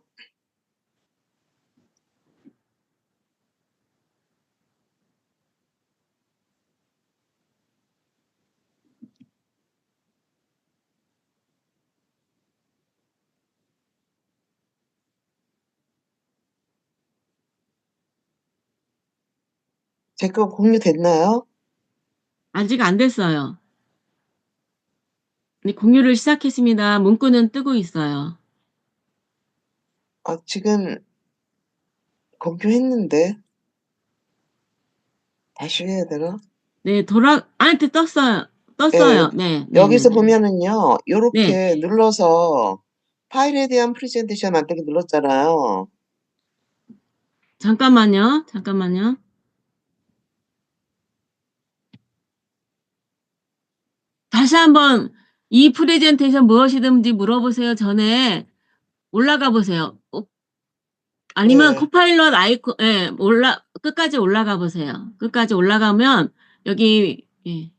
제 거 공유됐나요? 아직 안 됐어요. 네, 공유를 시작했습니다. 문구는 뜨고 있어요. 지금 공유했는데 다시 해야 되나? 네, 떴어요. 예. 떴어요. 네, 네, 네, 여기서 네. 보면은요. 네, 요렇게 눌러서 파일에 대한 프레젠테이션 만들기 눌렀잖아요. 잠깐만요. 다시 한번 이 프레젠테이션 무엇이든지 물어보세요. 전에 올라가 보세요. 아니면 예. 코파일럿 아이콘, 예, 끝까지 올라가 보세요. 끝까지 올라가면 여기, 예,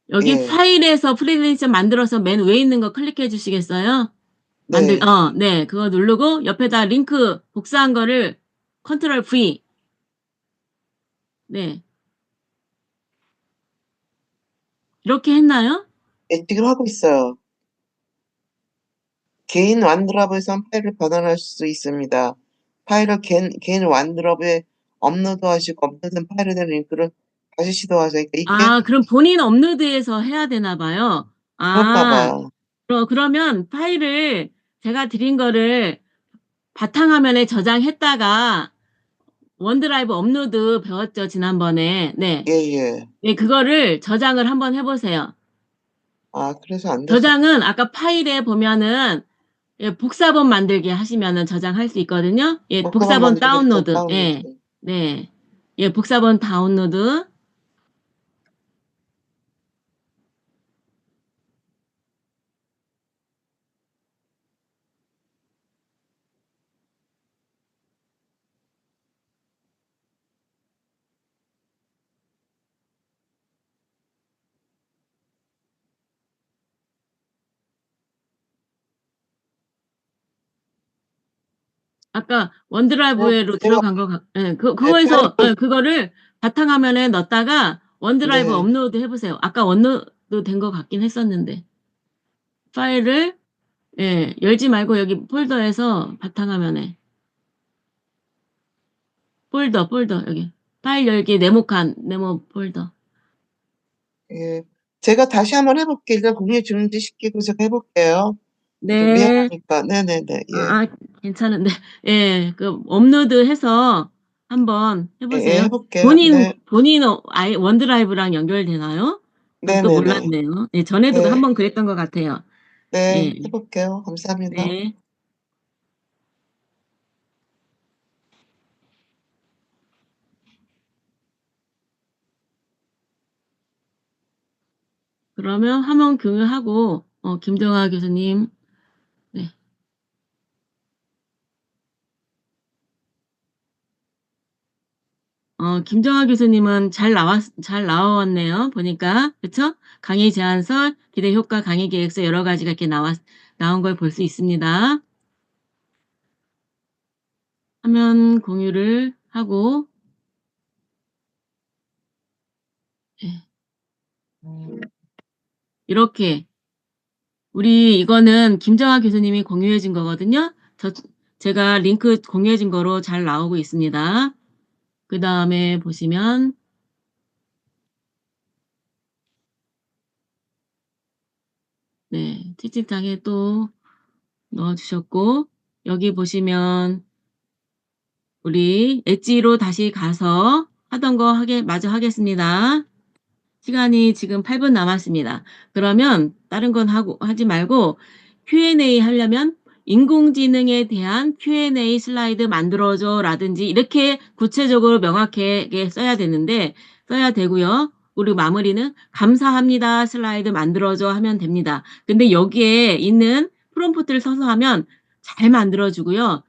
여기 예. 파일에서 프레젠테이션 만들어서 맨 위에 있는 거 클릭해 주시겠어요? 네. 네, 그거 누르고 옆에다 링크 복사한 거를 컨트롤 V. 네, 이렇게 했나요? 예, 지금 하고 있어요. 개인 원드랍에선 파일을 변환할 수 있습니다. 파일을 개인 원드랍에 업로드하시고 업로드된 파일에 대한 링크를 다시 시도하세요. 그러니까 이게 아, 그럼 본인 업로드해서 해야 되나 봐요. 그런가 아, 봐요. 그러면 파일을 제가 드린 거를 바탕화면에 저장했다가 원드라이브 업로드 배웠죠, 지난번에. 네. 예예. 네, 그거를 저장을 한번 해보세요. 그래서 안 됐어. 저장은 아까 파일에 보면은 예, 복사본 만들기 하시면은 저장할 수 있거든요. 예, 복사본 복사본 만들기 됐어. 다운로드. 다운로드. 예, 네. 예, 복사본 다운로드. 아까 원드라이브로 제가 들어간 거 예, 네, 그거에서 예, 그거를 바탕화면에 넣었다가 원드라이브 네, 업로드 해 보세요. 아까 업로드 된 것 같긴 했었는데. 파일을 예, 열지 말고 여기 폴더에서 바탕화면에 폴더 여기 파일 열기 네모 폴더. 예. 제가 다시 한번 해 볼게요. 일단 공유 중지시키고 제가 해 볼게요. 좀 네. 미안하니까. 네네네. 예. 괜찮은데. 예. 업로드해서 한번 해 예예, 해 보세요. 볼게요. 네. 본인 원드라이브랑 연결되나요? 그건 또 네네네. 몰랐네요. 예, 전에도 네. 한번 그랬던 것 같아요. 네. 예. 해 볼게요. 감사합니다. 네. 그러면 화면 공유하고 김정아 교수님. 네. 김정아 교수님은 잘 나왔네요. 보니까. 그쵸? 강의 제안서, 기대 효과, 강의 계획서 여러 가지가 이렇게 나온 걸 볼 수 있습니다. 화면 공유를 하고, 예. 이렇게, 이거는 김정아 교수님이 공유해 준 거거든요. 제가 링크 공유해 준 거로 잘 나오고 있습니다. 그 다음에 보시면, 네, 채팅창에 또 넣어주셨고, 여기 보시면, 우리 엣지로 다시 가서 하던 거 마저 하겠습니다. 시간이 지금 8분 남았습니다. 그러면 다른 건 하지 말고 Q&A 하려면 인공지능에 대한 Q&A 슬라이드 만들어줘 라든지 이렇게 구체적으로 명확하게 써야 되고요. 우리 마무리는 감사합니다 슬라이드 만들어줘 하면 됩니다. 근데 여기에 있는 프롬프트를 써서 하면 잘 만들어주고요.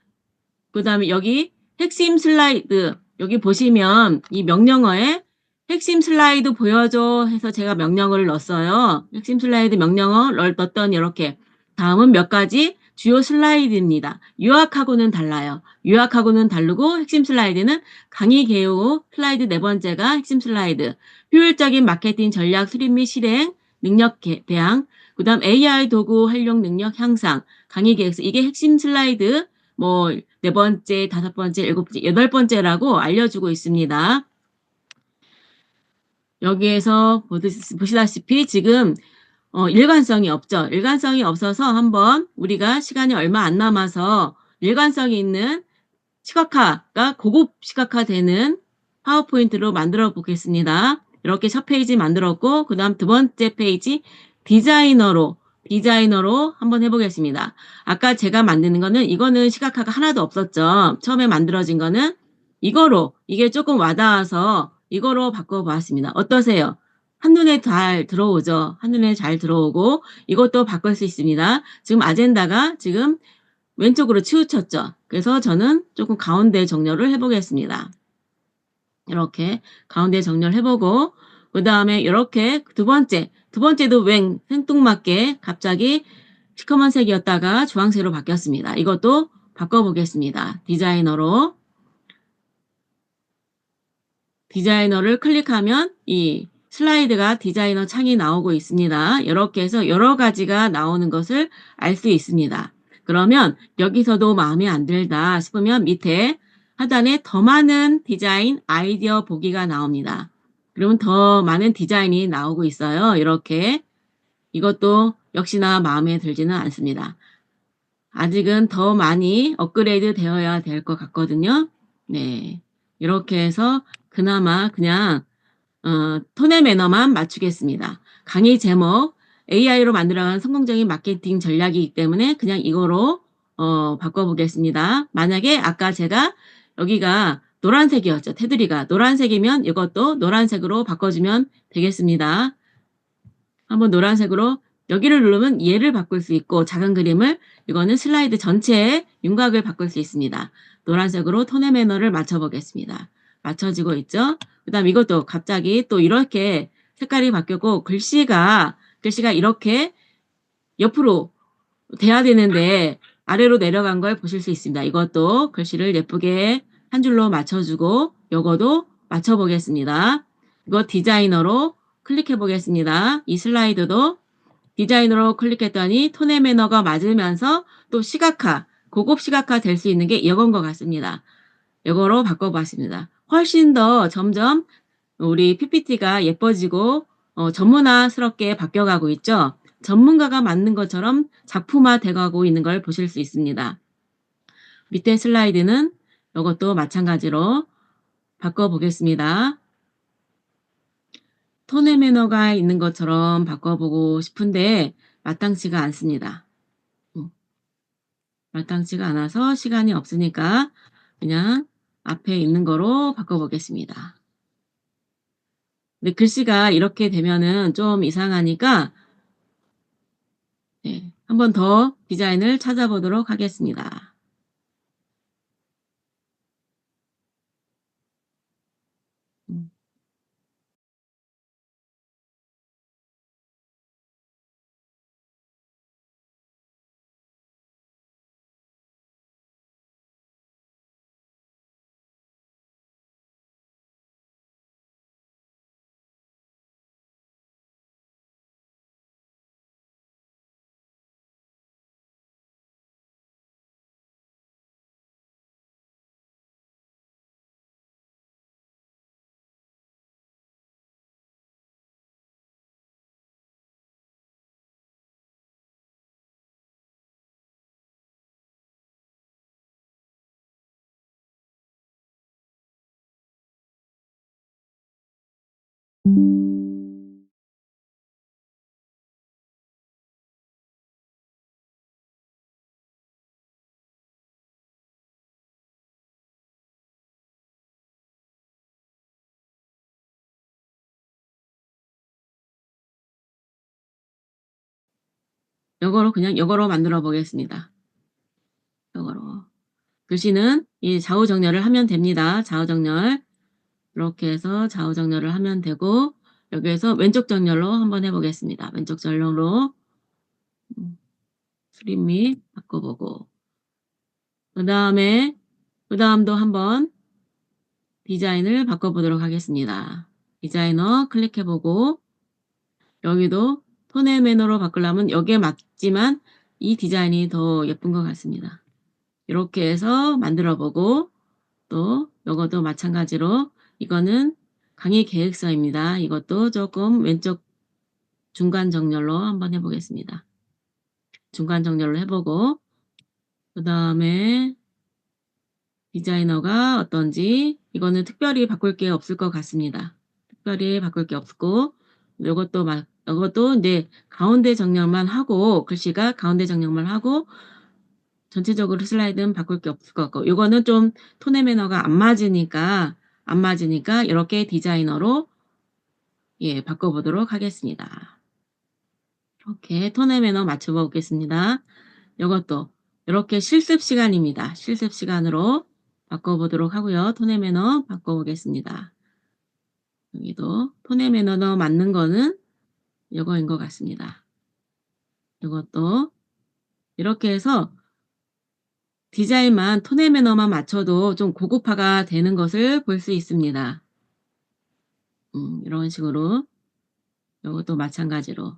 그 다음에 여기 핵심 슬라이드 여기 보시면 이 명령어에 핵심 슬라이드 보여줘 해서 제가 명령어를 넣었어요. 핵심 슬라이드 명령어를 넣었더니 이렇게 다음은 몇 가지 주요 슬라이드입니다. 요약하고는 달라요. 요약하고는 다르고 핵심 슬라이드는 강의 개요 슬라이드 네 번째가 핵심 슬라이드 효율적인 마케팅 전략 수립 및 실행 능력 배양 그 다음 AI 도구 활용 능력 향상 강의 계획서 이게 핵심 슬라이드 네 번째, 다섯 번째, 일곱 번째, 여덟 번째라고 알려주고 있습니다. 여기에서 보시다시피 지금 일관성이 없죠. 일관성이 없어서 한번 우리가 시간이 얼마 안 남아서 일관성이 있는 시각화가 고급 시각화되는 파워포인트로 만들어 보겠습니다. 이렇게 첫 페이지 만들었고 그 다음 두 번째 페이지 디자이너로 한번 해보겠습니다. 아까 제가 만드는 거는 이거는 시각화가 하나도 없었죠. 처음에 만들어진 거는 이게 조금 와닿아서 이거로 바꿔보았습니다. 어떠세요? 한눈에 잘 들어오죠. 한눈에 잘 들어오고 이것도 바꿀 수 있습니다. 지금 아젠다가 지금 왼쪽으로 치우쳤죠. 그래서 저는 조금 가운데 정렬을 해보겠습니다. 이렇게 가운데 정렬 해보고 그 다음에 이렇게 두 번째도 생뚱맞게 갑자기 시커먼색이었다가 주황색으로 바뀌었습니다. 이것도 바꿔보겠습니다. 디자이너를 클릭하면 이 슬라이드가 디자이너 창이 나오고 있습니다. 이렇게 해서 여러 가지가 나오는 것을 알 수 있습니다. 그러면 여기서도 마음에 안 들다 싶으면 밑에 하단에 더 많은 디자인 아이디어 보기가 나옵니다. 그러면 더 많은 디자인이 나오고 있어요. 이렇게 이것도 역시나 마음에 들지는 않습니다. 아직은 더 많이 업그레이드 되어야 될 것 같거든요. 네, 이렇게 해서 그나마 그냥 톤의 매너만 맞추겠습니다. 강의 제목 AI로 만들어간 성공적인 마케팅 전략이기 때문에 그냥 이거로 바꿔보겠습니다. 만약에 아까 제가 여기가 노란색이었죠. 테두리가 노란색이면 이것도 노란색으로 바꿔주면 되겠습니다. 한번 노란색으로 여기를 누르면 얘를 바꿀 수 있고 작은 그림을 이거는 슬라이드 전체의 윤곽을 바꿀 수 있습니다. 노란색으로 톤의 매너를 맞춰보겠습니다. 맞춰지고 있죠? 그 다음 이것도 갑자기 또 이렇게 색깔이 바뀌었고 글씨가 이렇게 옆으로 돼야 되는데 아래로 내려간 걸 보실 수 있습니다. 이것도 글씨를 예쁘게 한 줄로 맞춰주고 요거도 맞춰보겠습니다. 이거 디자이너로 클릭해 보겠습니다. 이 슬라이드도 디자이너로 클릭했더니 톤의 매너가 맞으면서 또 시각화, 고급 시각화 될 수 있는 게 이건 것 같습니다. 이거로 바꿔봤습니다. 훨씬 더 점점 우리 PPT가 예뻐지고 전문화스럽게 바뀌어가고 있죠. 전문가가 만든 것처럼 작품화 돼가고 있는 걸 보실 수 있습니다. 밑에 슬라이드는 이것도 마찬가지로 바꿔보겠습니다. 톤의 매너가 있는 것처럼 바꿔보고 싶은데 마땅치가 않습니다. 마땅치가 않아서 시간이 없으니까 그냥 앞에 있는 거로 바꿔보겠습니다. 근데 글씨가 이렇게 되면은 좀 이상하니까 네, 한 번 더 디자인을 찾아보도록 하겠습니다. 음. 요거로 그냥 요거로 만들어 보겠습니다. 요거로. 글씨는 이 좌우 정렬을 하면 됩니다. 좌우 정렬. 이렇게 해서 좌우 정렬을 하면 되고 여기에서 왼쪽 정렬로 한번 해보겠습니다. 왼쪽 정렬로 수립 및 바꿔보고 그 다음도 한번 디자인을 바꿔보도록 하겠습니다. 디자이너 클릭해보고 여기도 톤의 매너로 바꾸려면 여기에 맞지만 이 디자인이 더 예쁜 것 같습니다. 이렇게 해서 만들어보고 또 이것도 마찬가지로 이거는 강의 계획서입니다. 이것도 조금 왼쪽 중간 정렬로 한번 해보겠습니다. 중간 정렬로 해보고 그 다음에 디자이너가 어떤지 이거는 특별히 바꿀 게 없을 것 같습니다. 특별히 바꿀 게 없고 이것도 이제 가운데 정렬만 하고 글씨가 가운데 정렬만 하고 전체적으로 슬라이드는 바꿀 게 없을 것 같고 이거는 좀 톤의 매너가 안 맞으니까 이렇게 디자이너로 바꿔보도록 하겠습니다. 이렇게 톤의 매너 맞춰보겠습니다. 이것도 이렇게 실습 시간입니다. 실습 시간으로 바꿔보도록 하고요. 톤의 매너 바꿔보겠습니다. 여기도 톤의 매너 맞는 거는 이거인 것 같습니다. 이것도 이렇게 해서 디자인만 톤의 매너만 맞춰도 좀 고급화가 되는 것을 볼 수 있습니다. 이런 식으로 이것도 마찬가지로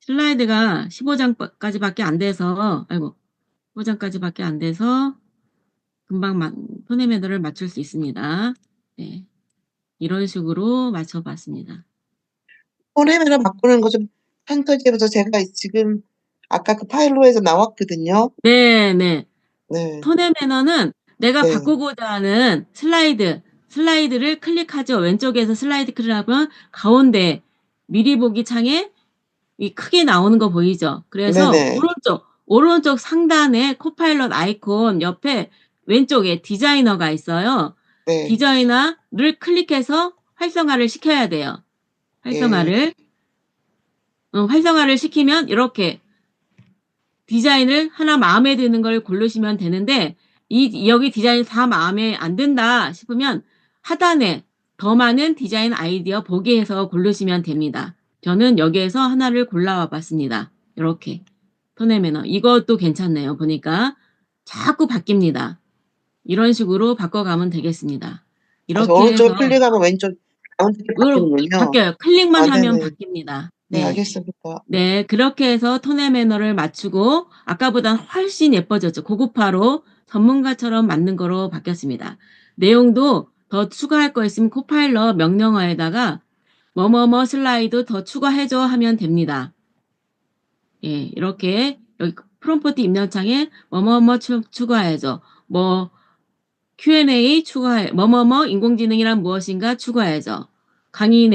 슬라이드가 15장까지밖에 안 돼서 15장까지밖에 안 돼서 금방 톤의 매너를 맞출 수 있습니다. 네, 이런 식으로 맞춰봤습니다. 톤의 매너 바꾸는 거 좀 한터지해서 제가 지금 아까 그 파일로에서 나왔거든요. 네. 네. 톤의 매너는 내가 네. 바꾸고자 하는 슬라이드를 클릭하죠. 왼쪽에서 슬라이드 클릭하면 가운데 미리 보기 창에 이 크게 나오는 거 보이죠? 그래서 네네. 오른쪽 상단에 코파일럿 아이콘 옆에 왼쪽에 디자이너가 있어요. 네. 디자이너를 클릭해서 활성화를 시켜야 돼요. 예. 활성화를 시키면 이렇게 디자인을 하나 마음에 드는 걸 고르시면 되는데 여기 디자인 다 마음에 안 든다 싶으면 하단에 더 많은 디자인 아이디어 보기에서 고르시면 됩니다. 저는 여기에서 하나를 골라와 봤습니다. 이렇게 토네 매너. 이것도 괜찮네요. 보니까 자꾸 바뀝니다. 이런 식으로 바꿔가면 되겠습니다. 이렇게 오른쪽 해서 클릭하면 왼쪽 가운데로 바뀌는군요. 바뀌어요. 클릭만 하면 네네. 바뀝니다. 네, 네. 알겠습니다. 네, 그렇게 해서 토네 매너를 맞추고 아까보단 훨씬 예뻐졌죠. 고급화로 전문가처럼 만든 거로 바뀌었습니다. 내용도 더 추가할 거 있으면 코파일럿 명령어에다가 뭐뭐뭐 슬라이드 더 추가해줘 하면 됩니다. 예, 이렇게 여기 프롬프트 입력창에 뭐뭐뭐 추가해줘. 뭐 Q&A 추가해. 뭐뭐뭐 인공지능이란 무엇인가 추가해줘. 강의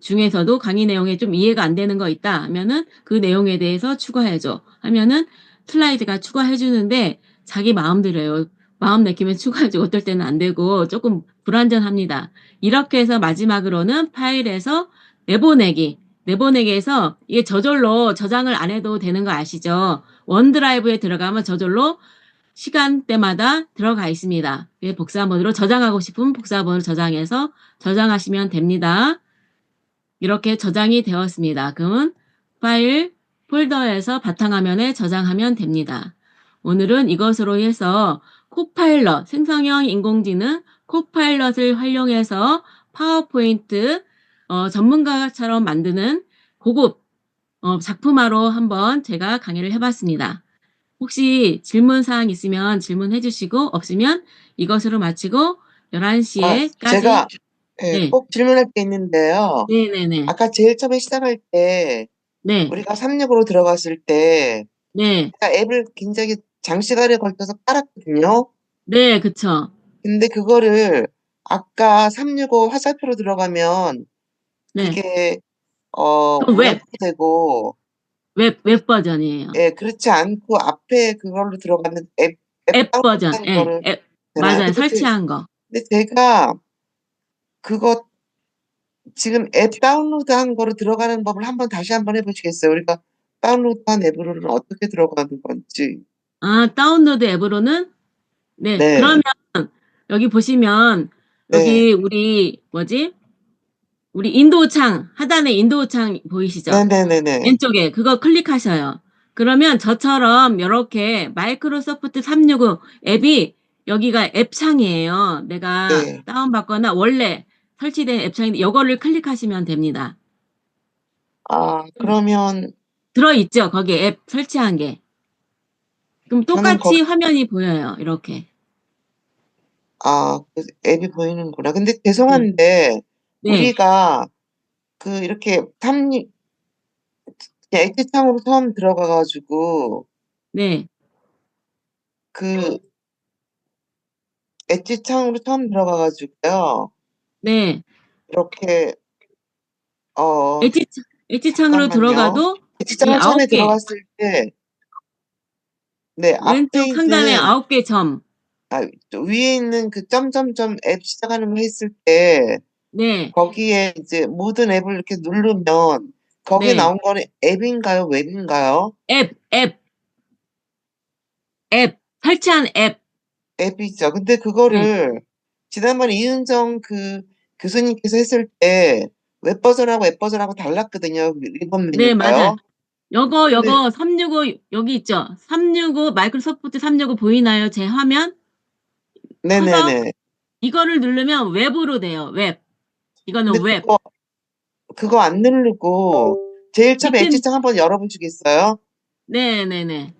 중에서도 강의 내용에 좀 이해가 안 되는 거 있다 하면은 그 내용에 대해서 추가해줘. 하면은 슬라이드가 추가해주는데 자기 마음대로요. 마음 내키면 추가해주고 어떨 때는 안 되고 조금 불완전합니다. 이렇게 해서 마지막으로는 파일에서 내보내기. 내보내기에서 이게 저절로 저장을 안 해도 되는 거 아시죠? 원드라이브에 들어가면 저절로 시간대마다 들어가 있습니다. 복사본으로 저장하고 싶으면 복사본으로 저장해서 저장하시면 됩니다. 이렇게 저장이 되었습니다. 그러면 파일 폴더에서 바탕화면에 저장하면 됩니다. 오늘은 이것으로 해서 코파일럿, 생성형 인공지능 코파일럿을 활용해서 파워포인트 전문가처럼 만드는 고급 작품화로 한번 제가 강의를 해봤습니다. 혹시 질문사항 있으면 질문해 주시고 없으면 이것으로 마치고 11시에까지 제가 네. 꼭 질문할 게 있는데요. 네네네. 아까 제일 처음에 시작할 때 네. 우리가 365로 들어갔을 때 네. 제가 앱을 굉장히 장시간에 걸쳐서 깔았거든요. 네, 그쵸. 근데 그거를 아까 365 화살표로 들어가면 네. 그게 그건 웹도 되고 웹 버전이에요. 그렇지 않고 앞에 그걸로 들어가면 앱 앱 버전. 다운로드한 예. 거를 앱 되나요? 맞아요. 설치한 거. 근데 제가 그거 지금 앱 다운로드한 거로 들어가는 법을 다시 한번 해 보시겠어요? 우리가 다운로드한 앱으로는 어떻게 들어가는 건지. 아, 다운로드 앱으로는 네. 네. 그러면 여기 보시면 네. 여기 우리 인도 창 하단에 인도 창 보이시죠? 네네네네. 왼쪽에 그거 클릭하셔요. 그러면 저처럼 이렇게 마이크로소프트 365 앱이 여기가 앱 창이에요. 내가 네. 다운받거나 원래 설치된 앱 창인데 이거를 클릭하시면 됩니다. 그러면 들어있죠? 거기에 앱 설치한 게. 그럼 저는 똑같이 화면이 보여요. 이렇게. 그 앱이 보이는구나. 근데 네. 죄송한데 네. 우리가 이렇게 엣지 창으로 처음 들어가 가지고 네. 그 엣지 창으로 처음 들어가 가지고요. 네. 이렇게 어 엣지 창으로 잠깐만요. 들어가도 엣지 이 창을 처음에 9개, 들어갔을 때 네, 앞에 왼쪽 상단에 있는 9개 점. 저 위에 있는 그 점점점 앱 시작하는 거 했을 때 네. 거기에 이제 모든 앱을 이렇게 누르면 거기에 네. 나온 거는 앱인가요? 웹인가요? 앱. 설치한 앱. 앱이죠. 근데 네. 그거를 지난번에 이은정 교수님께서 했을 때 웹 버전하고 앱 버전하고 달랐거든요. 그 리본 네, 맞아요. 메뉴가요. 근데 요거 365 여기 있죠? 365 마이크로소프트 365 보이나요? 제 화면? 커서 네네네. 이거를 누르면 웹으로 돼요. 웹. 근데 이거는 웹. 그거 안 누르고 제일 처음에 밑에 엣지창 한번 열어보시겠어요? 네네네.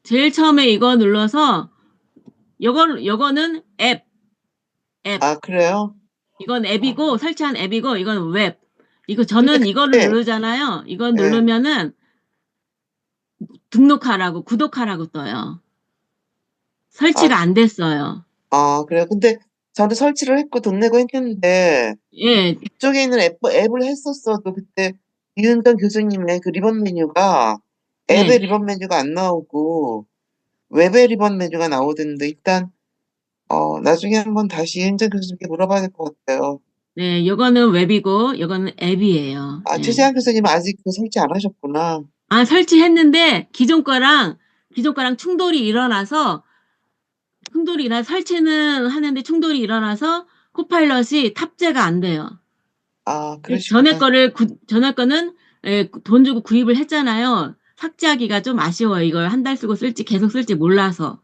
제일 처음에 이거 눌러서 요거는 앱. 그래요? 이건 아, 앱이고 설치한 앱이고 이건 웹. 근데 저는 이거를 그때 누르잖아요. 이거 예. 누르면은 등록하라고 구독하라고 떠요. 아, 설치가 안 됐어요. 그래요? 근데 저는 설치를 했고 돈 내고 했는데 예, 이쪽에 있는 앱을 했었어도 그때 이은정 교수님의 그 리본 메뉴가 앱의 네. 리본 메뉴가 안 나오고 웹의 리본 메뉴가 나오던데 일단 나중에 한번 다시 이은정 교수님께 물어봐야 될 것 같아요. 네, 요거는 웹이고 요거는 앱이에요. 예. 최재한 교수님은 아직 그 설치 안 하셨구나. 아, 설치했는데 기존 거랑 충돌이 일어나서 충돌이 설치는 하는데 충돌이 일어나서 코파일럿이 탑재가 안 돼요. 전에 그러시구나. 거는 돈 주고 구입을 했잖아요. 삭제하기가 좀 아쉬워요. 이걸 한 달 쓰고 쓸지 계속 쓸지 몰라서.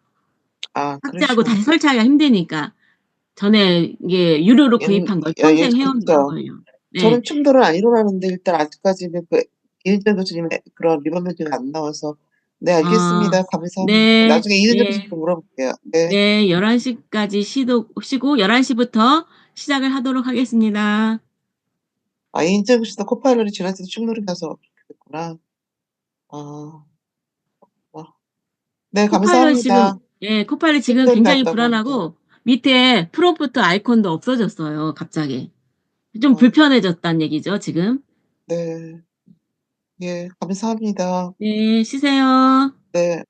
삭제하고 그러시구나. 다시 설치하기가 힘드니까. 전에 이게 유료로 구입한 걸 예, 평생 해온다는 그쵸. 거예요. 네. 저는 충돌은 안 일어나는데 일단 아직까지는 이은정 교수님의 그런 리버메디가 안 나와서. 네, 아, 알겠습니다. 감사합니다. 네, 나중에 이은정 네, 교수님께 물어볼게요. 네. 네, 11시까지 쉬고 11시부터 시작을 하도록 하겠습니다. 이은정 교수도 코파일럿이 지났을 때 충돌이 나서 그랬구나. 아. 어. 네, 코파일럿 감사합니다. 코파일럿 지금 충돌이 굉장히 났다고 하니까. 불안하고 밑에 프롬프트 아이콘도 없어졌어요. 갑자기. 좀 아, 불편해졌다는 얘기죠, 지금. 네. 예, 감사합니다. 네, 쉬세요. 네.